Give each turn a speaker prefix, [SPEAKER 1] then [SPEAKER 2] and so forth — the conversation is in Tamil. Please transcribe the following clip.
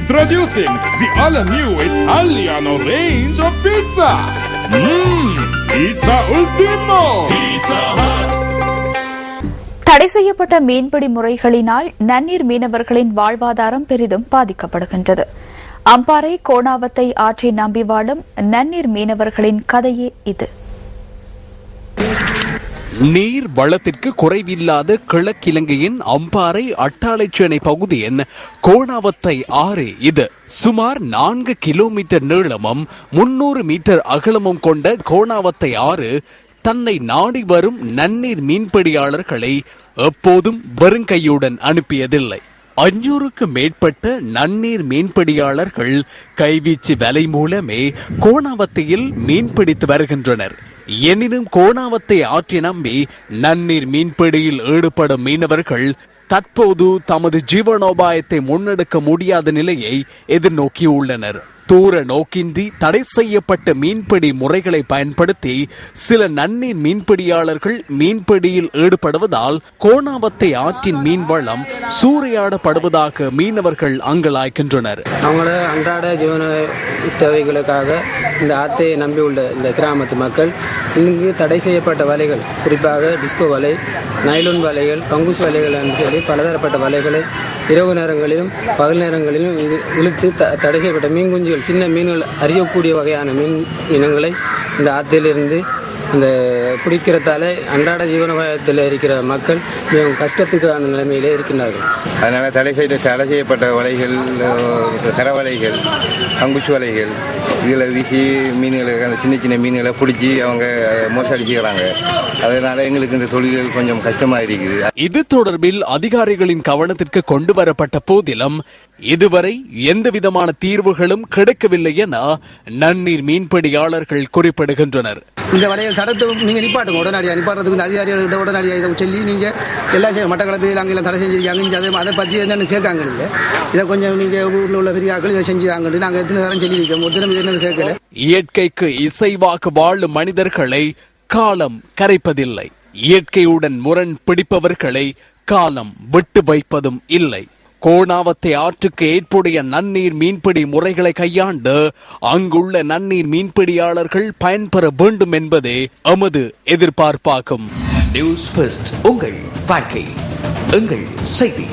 [SPEAKER 1] Introducing the all-new Italiano range of pizza. Pizza Ultimo. Pizza Hut.
[SPEAKER 2] தடை செய்யப்பட்ட மீன்பிடி முறைகளினால் நன்னீர் மீனவர்களின் வாழ்வாதாரம் பெரிதும் பாதிக்கப்படுகின்றது. அம்பாறை கோணாவத்தை ஆற்றை நம்பி வாழும் நன்னீர் மீனவர்களின் கதையே இது.
[SPEAKER 3] நீர் வளத்திற்கு குறைவில்லாத கிழக்கிலங்கையின் அம்பாறை அட்டாளைச்சேனை பகுதியின் கோணாவத்தை ஆறு இது. சுமார் 4 கிலோமீட்டர் நீளமும் 300 மீட்டர் அகலமும் கொண்ட கோணாவத்தை ஆறு தன்னை நாடி வரும் நன்னீர் மீன்பிடியாளர்களை எப்போதும் வெறுங்கையுடன் அனுப்பியதில்லை. 500க்கு மேற்பட்ட நன்னீர் மீன்பிடியாளர்கள் கைவீச்சு வலை மூலமே கோணாவத்தையில் மீன்பிடித்து வருகின்றனர். எனினும் கோணாவத்தை ஆற்றை நம்பி நன்னீர் மீன்பிடியில் ஈடுபடும் மீனவர்கள் தற்போது தமது ஜீவனோபாயத்தை முன்னெடுக்க முடியாத நிலையை எதிர்நோக்கியுள்ளனர். தூர நோக்கின்றி தடை செய்யப்பட்ட மீன்பிடி முறைகளை பயன்படுத்தி சில நன்னீர் மீன்பிடியாளர்கள் மீன்பிடியில் ஈடுபடுவதால் கோணாவத்தை ஆற்றின் மீன்வளம் சூறையாடப்படுவதாக மீனவர்கள் அங்கலாய்க்கின்றனர்.
[SPEAKER 4] அவங்களோட அன்றாட ஜீவன தேவைகளுக்காக இந்த ஆற்றையை நம்பியுள்ள இந்த கிராமத்து மக்கள் இங்கு தடை செய்யப்பட்ட வலைகள், குறிப்பாக டிஸ்கோ வலை, நைலோன் வலைகள், பங்குஸ் வலைகள் என்று சொல்லி பலதரப்பட்ட வலைகளை இரவு நேரங்களிலும் பகல் நேரங்களிலும் இழுத்து தடை செய்யப்பட்ட மீன் குஞ்சுகள், சின்ன மீன்கள், அறியக்கூடிய வகையான மீன் இனங்களை இந்த ஆற்றிலிருந்து இந்த பிடிக்கிறதால அன்றாட ஜீவனோபாயத்தில் இருக்கிற மக்கள் மிகவும் கஷ்டத்துக்கான நிலைமையிலே இருக்கின்றார்கள்.
[SPEAKER 5] அதனால் தடை செய்யப்பட்ட வலைகள், கரவலைகள், பங்குச்சு வலைகள் இதில் வீசி மீன்களை, அந்த சின்ன சின்ன மீன்களை பிடிச்சி அவங்க மோசடி செய்கிறாங்க. அதனால எங்களுக்கு இந்த தொழில்கள் கொஞ்சம் கஷ்டமாக இருக்குது.
[SPEAKER 3] இது தொடர்பில் அதிகாரிகளின் கவனத்திற்கு கொண்டு வரப்பட்ட போதிலும் இதுவரை எந்த விதமான தீர்வுகளும் கிடைக்கவில்லை என நன்னீர் மீன்பிடியாளர்கள் குறிப்பிடுகின்றனர்.
[SPEAKER 6] இந்த வலைகள் தடுத்து நீங்கள் நிப்பாட்டுங்க, உடனடியாக நிப்பாட்டுறதுக்கு இந்த அதிகாரிகள்கிட்ட உடனடியாக இதை சொல்லி நீங்கள் எல்லாம் மட்டக்களப்பில் அங்கெல்லாம் தடை செஞ்சுருக்காங்க. அதை பற்றி என்னென்னு கேட்காங்க. இல்லை இதை கொஞ்சம் நீங்கள் ஊரில் உள்ள பெரியாக்கள் இதை செஞ்சுதாங்க. நாங்கள் எத்தனை நேரம் சொல்லியிருக்கோம், ஒரு தினம் என்னென்னு கேட்கல.
[SPEAKER 3] இயற்கைக்கு இசைவாக வாழும் மனிதர்களை காலம் கரைப்பதில்லை. இயற்கையுடன் முரண் பிடிப்பவர்களை காலம் விட்டு வைப்பதும் இல்லை. கோணாவத்தை ஆற்றுக்கு ஏற்புடைய நன்னீர் மீன்பிடி முறைகளை கையாண்டு அங்குள்ள நன்னீர் மீன்பிடியாளர்கள் பயன்பெற வேண்டும் என்பதே எமது எதிர்பார்ப்பாகும்.
[SPEAKER 7] நியூஸ் ஃபர்ஸ்ட், உங்கள் வாழ்க்கை எங்கள் செய்தி.